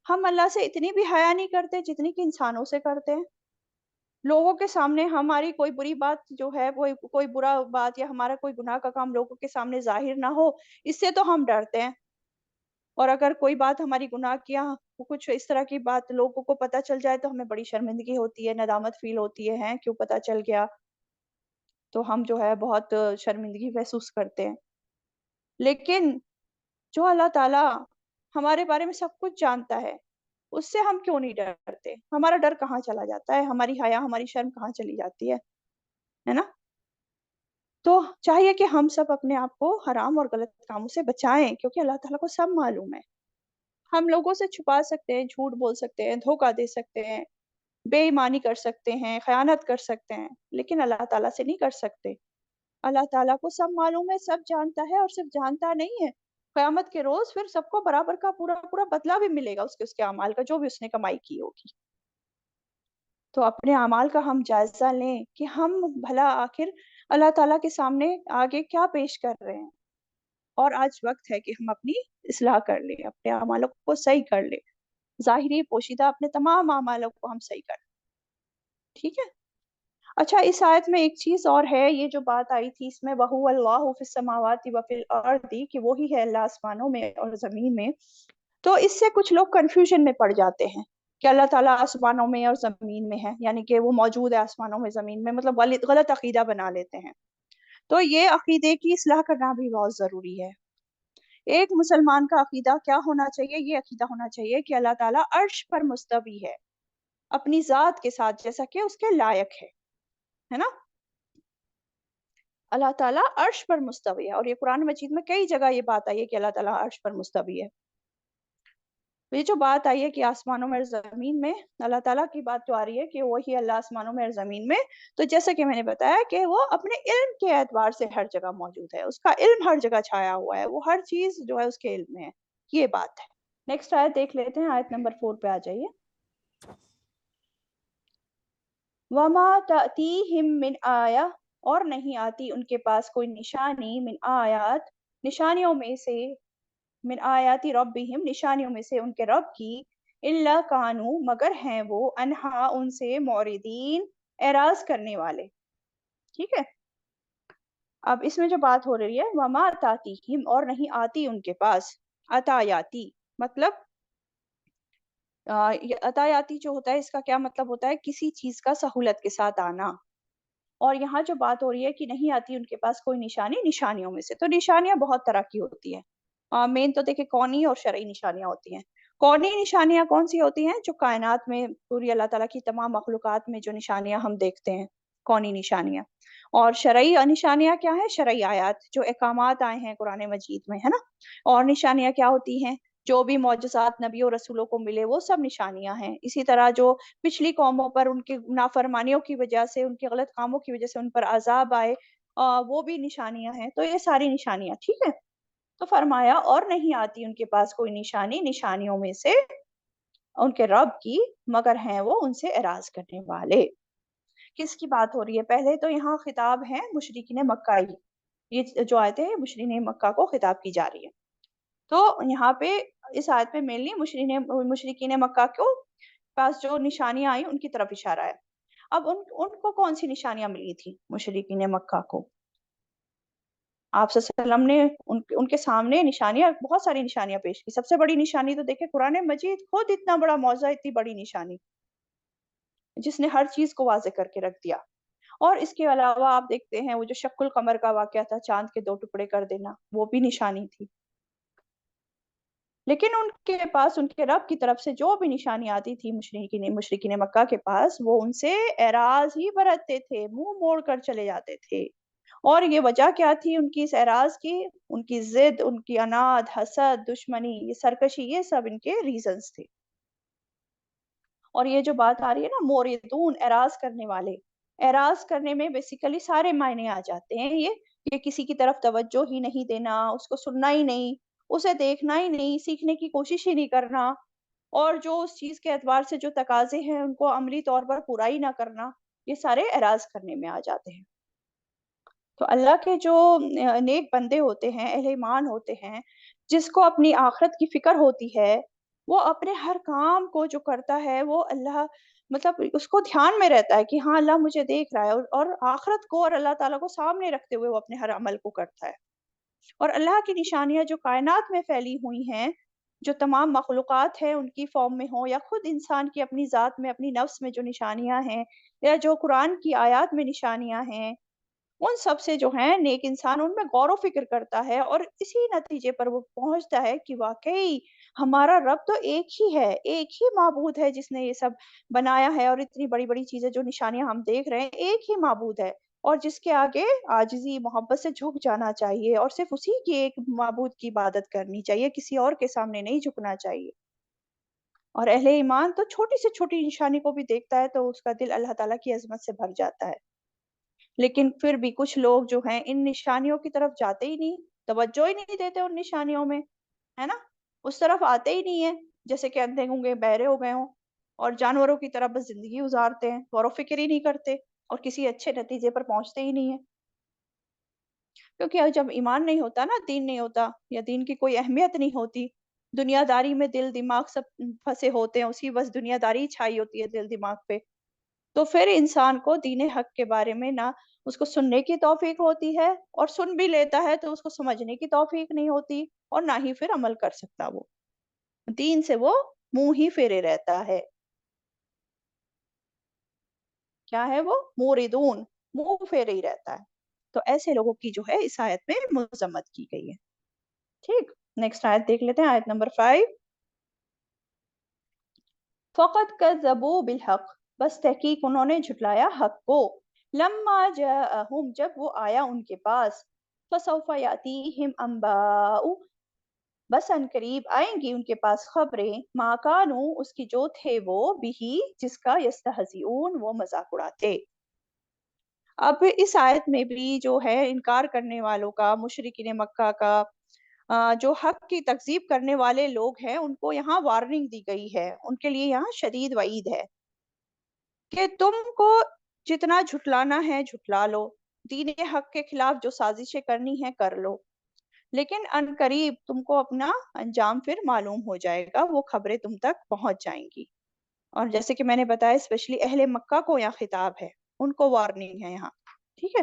ہم اللہ سے اتنی بھی حیا نہیں کرتے جتنی کہ انسانوں سے کرتے ہیں۔ لوگوں کے سامنے ہماری کوئی بری بات جو ہے، کوئی برا بات یا ہمارا کوئی گناہ کا کام لوگوں کے سامنے ظاہر نہ ہو، اس سے تو ہم ڈرتے ہیں۔ اور اگر کوئی بات ہماری گناہ کیا کچھ اس طرح کی بات لوگوں کو پتہ چل جائے تو ہمیں بڑی شرمندگی ہوتی ہے، ندامت فیل ہوتی ہے کیوں پتہ چل گیا، تو ہم جو ہے بہت شرمندگی محسوس کرتے ہیں۔ لیکن جو اللہ تعالیٰ ہمارے بارے میں سب کچھ جانتا ہے، اس سے ہم کیوں نہیں ڈرتے؟ ہمارا ڈر کہاں چلا جاتا ہے؟ ہماری حیا، ہماری شرم کہاں چلی جاتی ہے نا؟ تو چاہیے کہ ہم سب اپنے آپ کو حرام اور غلط کاموں سے بچائیں، کیونکہ اللہ تعالیٰ کو سب معلوم ہے۔ ہم لوگوں سے چھپا سکتے ہیں، جھوٹ بول سکتے ہیں، دھوکہ دے سکتے ہیں، بے ایمانی کر سکتے ہیں، خیانت کر سکتے ہیں، لیکن اللہ تعالیٰ سے نہیں کر سکتے۔ اللہ تعالیٰ کو سب معلوم ہے، سب جانتا ہے، اور صرف جانتا نہیں ہے، قیامت کے روز پھر سب کو برابر کا پورا پورا بدلہ بھی ملے گا اس کے اعمال کا، جو بھی اس نے کمائی کی ہوگی۔ تو اپنے اعمال کا ہم جائزہ لیں کہ ہم بھلا آخر اللہ تعالیٰ کے سامنے آگے کیا پیش کر رہے ہیں، اور آج وقت ہے کہ ہم اپنی اصلاح کر لیں، اپنے اعمالوں کو صحیح کر لیں، ظاہری پوشیدہ اپنے تمام اعمالوں کو ہم صحیح کر لیں، ٹھیک ہے؟ اچھا، اس آیت میں ایک چیز اور ہے، یہ جو بات آئی تھی اس میں وَهُوَ اللَّهُ فِي السَّمَاوَاتِ وَفِي الْأَرْضِ، کہ وہی ہے اللہ آسمانوں میں اور زمین میں۔ تو اس سے کچھ لوگ کنفیوژن میں پڑ جاتے ہیں کہ اللہ تعالیٰ آسمانوں میں اور زمین میں ہے، یعنی کہ وہ موجود ہے آسمانوں میں زمین میں، مطلب غلط عقیدہ بنا لیتے ہیں۔ تو یہ عقیدے کی اصلاح کرنا بھی بہت ضروری ہے۔ ایک مسلمان کا عقیدہ کیا ہونا چاہیے؟ یہ عقیدہ ہونا چاہیے کہ اللہ تعالیٰ عرش پر مستوی ہے اپنی ذات کے ساتھ، جیسا کہ اس کے لائق ہے نا؟ اللہ تعالیٰ عرش پر مستوی ہے، اور یہ قرآن مجید میں کئی جگہ یہ بات آئی ہے کہ اللہ تعالیٰ عرش پر مستوی ہے۔ یہ جو بات آئی ہے کہ آسمانوں میں اور زمین میں، اللہ تعالیٰ کی بات جو آ رہی ہے کہ وہی اللہ آسمانوں میں اور زمین میں، تو جیسا کہ میں نے بتایا کہ وہ اپنے علم کے اعتبار سے ہر جگہ موجود ہے، اس کا علم ہر جگہ چھایا ہوا ہے، وہ ہر چیز جو ہے اس کے علم میں ہے، یہ بات ہے۔ نیکسٹ آیت دیکھ لیتے ہیں، آیت نمبر 4 پہ آ جائیے۔ وَمَا تَأْتِيهِم مِّنْ آیَةٍ، اور نہیں آتی ان کے پاس کوئی نشانی، من آیات، نشانیوں میں سے، من آیاتی ربہم، نشانیوں میں سے ان کے رب کی، الا کانوا، مگر ہیں وہ، انہا، ان سے، معرضین، اعراض کرنے والے، ٹھیک ہے؟ اب اس میں جو بات ہو رہی ہے وما تاتیہم، اور نہیں آتی ان کے پاس، عطایاتی مطلب عطایاتی جو ہوتا ہے اس کا کیا مطلب ہوتا ہے، کسی چیز کا سہولت کے ساتھ آنا. اور یہاں جو بات ہو رہی ہے کہ نہیں آتی ان کے پاس کوئی نشانی، نشانیوں میں سے تو نشانیاں بہت طرح کی ہوتی ہیں. مین تو دیکھیں کونی اور شرعی نشانیاں ہوتی ہیں. کونی نشانیاں کون سی ہوتی ہیں؟ جو کائنات میں پوری اللہ تعالیٰ کی تمام مخلوقات میں جو نشانیاں ہم دیکھتے ہیں، کونی نشانیاں. اور شرعی نشانیاں کیا ہیں؟ شرعی آیات جو احکامات آئے ہیں قرآن مجید میں، ہے نا. اور نشانیاں کیا ہوتی ہیں؟ جو بھی معجزات نبیوں رسولوں کو ملے وہ سب نشانیاں ہیں. اسی طرح جو پچھلی قوموں پر ان کی نافرمانیوں کی وجہ سے، ان کے غلط کاموں کی وجہ سے ان پر عذاب آئے، وہ بھی نشانیاں ہیں. تو یہ ساری نشانیاں، ٹھیک ہے. تو فرمایا اور نہیں آتی ان کے پاس کوئی نشانی نشانیوں میں سے ان کے رب کی، مگر ہیں وہ ان سے اعراض کرنے والے. کس کی بات ہو رہی ہے؟ پہلے تو یہاں خطاب ہے مشرکین مکہ ہی، یہ جو آیتیں ہیں مشرکین مکہ کو خطاب کی جا رہی ہے. تو یہاں پہ اس آیت پہ مینلی مشرکین مکہ کو پاس جو نشانیاں آئی ان کی طرف اشارہ ہے. اب ان کو کون سی نشانیاں ملی تھی مشرکین مکہ کو؟ آپ صلی اللہ علیہ وسلم نے ان کے سامنے نشانیاں، بہت ساری نشانیاں پیش کی. سب سے بڑی نشانی تو دیکھیں قرآن مجید خود اتنا بڑا موضوع، اتنی بڑی نشانی جس نے ہر چیز کو واضح کر کے رکھ دیا. اور اس کے علاوہ آپ دیکھتے ہیں وہ جو شق القمر کا واقعہ تھا، چاند کے 2 ٹکڑے کر دینا، وہ بھی نشانی تھی. لیکن ان کے پاس ان کے رب کی طرف سے جو بھی نشانی آتی تھی مشرکین مکہ کے پاس، وہ ان سے اعراض ہی برتتے تھے، منہ موڑ کر چلے جاتے تھے. اور یہ وجہ کیا تھی ان کی اس اعراض کی؟ ان کی ضد، ان کی عناد، حسد، دشمنی، یہ سرکشی، یہ سب ان کے ریزنز تھے. اور یہ جو بات آ رہی ہے نا موردون، اعراض کرنے والے، اعراض کرنے میں بیسیکلی سارے معنی آ جاتے ہیں. یہ کسی کی طرف توجہ ہی نہیں دینا، اس کو سننا ہی نہیں، اسے دیکھنا ہی نہیں، سیکھنے کی کوشش ہی نہیں کرنا، اور جو اس چیز کے اعتبار سے جو تقاضے ہیں ان کو عملی طور پر پورا ہی نہ کرنا، یہ سارے اعراض کرنے میں آ جاتے ہیں. تو اللہ کے جو نیک بندے ہوتے ہیں، اہل ایمان ہوتے ہیں، جس کو اپنی آخرت کی فکر ہوتی ہے، وہ اپنے ہر کام کو جو کرتا ہے وہ اللہ مطلب اس کو دھیان میں رہتا ہے کہ ہاں اللہ مجھے دیکھ رہا ہے، اور آخرت کو اور اللہ تعالیٰ کو سامنے رکھتے ہوئے وہ اپنے ہر عمل کو کرتا ہے. اور اللہ کی نشانیاں جو کائنات میں پھیلی ہوئی ہیں، جو تمام مخلوقات ہیں ان کی فارم میں ہوں، یا خود انسان کی اپنی ذات میں، اپنی نفس میں جو نشانیاں ہیں، یا جو قرآن کی آیات میں نشانیاں ہیں، ان سب سے جو ہیں نیک انسان ان میں غور و فکر کرتا ہے، اور اسی نتیجے پر وہ پہنچتا ہے کہ واقعی ہمارا رب تو ایک ہی ہے، ایک ہی معبود ہے جس نے یہ سب بنایا ہے، اور اتنی بڑی بڑی چیزیں جو نشانیاں ہم دیکھ رہے ہیں، ایک ہی معبود ہے، اور جس کے آگے عاجزی محبت سے جھک جانا چاہیے، اور صرف اسی کی ایک معبود کی عبادت کرنی چاہیے، کسی اور کے سامنے نہیں جھکنا چاہیے. اور اہل ایمان تو چھوٹی سے چھوٹی نشانی کو بھی دیکھتا ہے تو اس کا دل اللہ تعالیٰ کی عظمت سے بھر جاتا ہے. لیکن پھر بھی کچھ لوگ جو ہیں ان نشانیوں کی طرف جاتے ہی نہیں، توجہ ہی نہیں دیتے ان نشانیوں میں، ہے نا، اس طرف آتے ہی نہیں ہیں. جیسے کہ اندھے گونگے بہرے ہو گئے ہوں، اور جانوروں کی طرح بس زندگی گزارتے ہیں، غور و فکر ہی نہیں کرتے، اور کسی اچھے نتیجے پر پہنچتے ہی نہیں ہیں. کیونکہ جب ایمان نہیں ہوتا نا، دین نہیں ہوتا، یا دین کی کوئی اہمیت نہیں ہوتی، دنیا داری میں دل دماغ سب پھنسے ہوتے ہیں، اسی بس دنیا داری چھائی ہوتی ہے دل دماغ پہ، تو پھر انسان کو دین حق کے بارے میں نہ اس کو سننے کی توفیق ہوتی ہے، اور سن بھی لیتا ہے تو اس کو سمجھنے کی توفیق نہیں ہوتی، اور نہ ہی پھر عمل کر سکتا. وہ دین سے وہ منہ ہی پھیرے رہتا ہے. کیا ہے وہ؟ موردون، منہ پھیرے ہی رہتا ہے. تو ایسے لوگوں کی جو ہے اس آیت میں مذمت کی گئی ہے. ٹھیک، نیکسٹ آیت دیکھ لیتے ہیں، آیت نمبر 5. فقط کذبوا بالحق، بس تحقیق انہوں نے جھٹلایا حق کو، لما جاءہم، جب وہ آیا ان کے پاس، فسوف یاتیہم انباء، بس ان قریب آئیں گی ان کے پاس خبریں، ما کانوا، اس کی جو تھے وہ، بھی، جس کا یستہزئون، وہ مذاق اڑاتے. اب اس آیت میں بھی جو ہے انکار کرنے والوں کا، مشرکین مکہ کا، جو حق کی تکذیب کرنے والے لوگ ہیں ان کو یہاں وارننگ دی گئی ہے، ان کے لیے یہاں شدید وعید ہے کہ تم کو جتنا جھٹلانا ہے جھٹلا لو، دین حق کے خلاف جو سازشیں کرنی ہے کر لو، لیکن ان قریب تم کو اپنا انجام پھر معلوم ہو جائے گا، وہ خبریں تم تک پہنچ جائیں گی. اور جیسے کہ میں نے بتایا اسپیشلی اہل مکہ کو یہاں خطاب ہے، ان کو وارننگ ہے یہاں. ٹھیک ہے،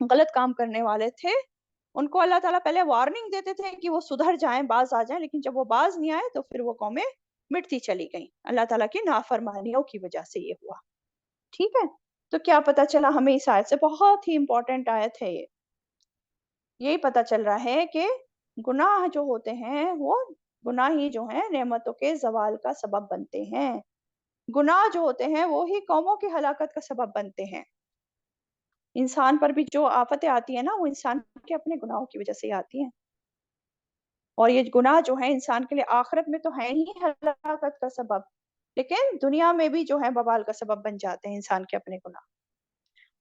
غلط کام کرنے والے تھے، ان کو اللہ تعالیٰ پہلے وارننگ دیتے تھے کہ وہ سدھر جائیں، باز آ جائیں، لیکن جب وہ باز نہیں آئے تو پھر وہ قومیں مٹتی چلی گئیں، اللہ تعالیٰ کی نافرمانیوں کی وجہ سے یہ ہوا. ٹھیک ہے، تو کیا پتا چلا ہمیں اس آیت سے؟ بہت ہی امپورٹنٹ آیت ہے یہ. یہی پتا چل رہا ہے کہ گناہ جو ہوتے ہیں وہ گناہ ہی جو ہیں نعمتوں کے زوال کا سبب بنتے ہیں. گناہ جو ہوتے ہیں وہی قوموں کی ہلاکت کا سبب بنتے ہیں. انسان پر بھی جو آفتیں آتی ہیں نا، وہ انسان کے اپنے گناہوں کی وجہ سے ہی آتی ہیں. اور یہ گناہ جو ہے انسان کے لیے آخرت میں تو ہے ہی ہلاکت کا سبب، لیکن دنیا میں بھی جو ہے بوال کا سبب بن جاتے ہیں انسان کے اپنے گناہ.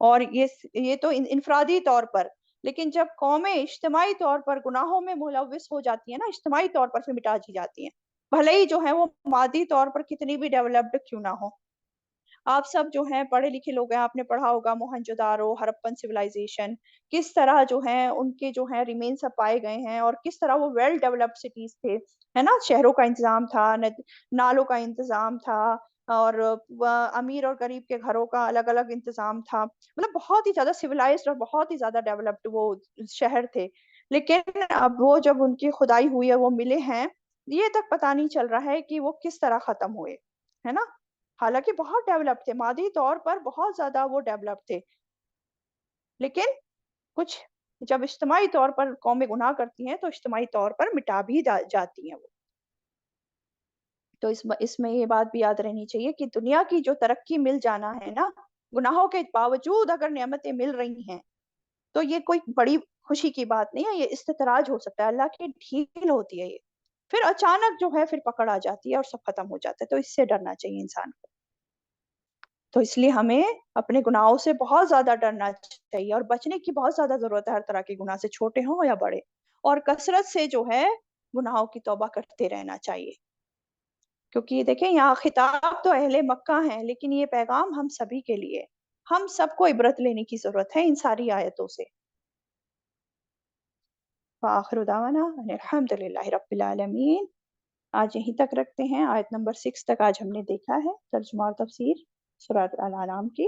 اور یہ تو انفرادی طور پر، لیکن جب قومیں اجتماعی طور پر گناہوں میں ملوث ہو جاتی ہیں نا، اجتماعی طور پر پھر مٹا دی جاتی ہیں، بھلے ہی جو ہے وہ مادی طور پر کتنی بھی ڈیولپڈ کیوں نہ ہو. آپ سب جو ہیں پڑھے لکھے لوگ ہیں، آپ نے پڑھا ہوگا موہنجو دارو، ہرپن سویلائزیشن، کس طرح جو ہیں ان کے جو ہیں ریمینس اب پائے گئے ہیں، اور کس طرح وہ ویل ڈیولپڈ سٹیز تھے، ہے نا. شہروں کا انتظام تھا، نالوں کا انتظام تھا، اور امیر اور غریب کے گھروں کا الگ الگ انتظام تھا. مطلب بہت ہی زیادہ سویلائزڈ اور بہت ہی زیادہ ڈیولپڈ وہ شہر تھے. لیکن اب وہ جب ان کی خدائی ہوئی ہے، وہ ملے ہیں، یہ تک پتا نہیں چل رہا ہے کہ وہ کس طرح ختم ہوئے، ہے نا. حالانکہ بہت ڈیولپ تھے، مادی طور پر بہت زیادہ وہ ڈیولپ تھے، لیکن کچھ جب اجتماعی طور پر قومیں گناہ کرتی ہیں تو اجتماعی طور پر مٹا بھی جاتی ہیں وہ. تو اس میں یہ بات بھی یاد رہنی چاہیے کہ دنیا کی جو ترقی مل جانا ہے نا، گناہوں کے باوجود اگر نعمتیں مل رہی ہیں تو یہ کوئی بڑی خوشی کی بات نہیں ہے، یہ استدراج ہو سکتا ہے، اللہ کی ڈھیل ہوتی ہے یہ. پھر اچانک جو ہے پھر پکڑ آ جاتی ہے اور سب ختم ہو جاتا ہے. تو اس سے ڈرنا چاہیے انسان کو. تو اس لیے ہمیں اپنے گناہوں سے بہت زیادہ ڈرنا چاہیے اور بچنے کی بہت زیادہ ضرورت ہے، ہر طرح کے گناہ سے، چھوٹے ہوں یا بڑے. اور کثرت سے جو ہے گناہوں کی توبہ کرتے رہنا چاہیے. کیونکہ یہ دیکھیں یہاں خطاب تو اہل مکہ ہیں، لیکن یہ پیغام ہم سبھی کے لیے، ہم سب کو عبرت لینے کی ضرورت ہے ان ساری آیتوں سے. وآخر دعوانا ان الحمدللہ رب العالمین. آج یہیں تک رکھتے ہیں. آیت نمبر 6 تک آج ہم نے دیکھا ہے، ترجمہ اور تفسیر سورۃ الانعام کی.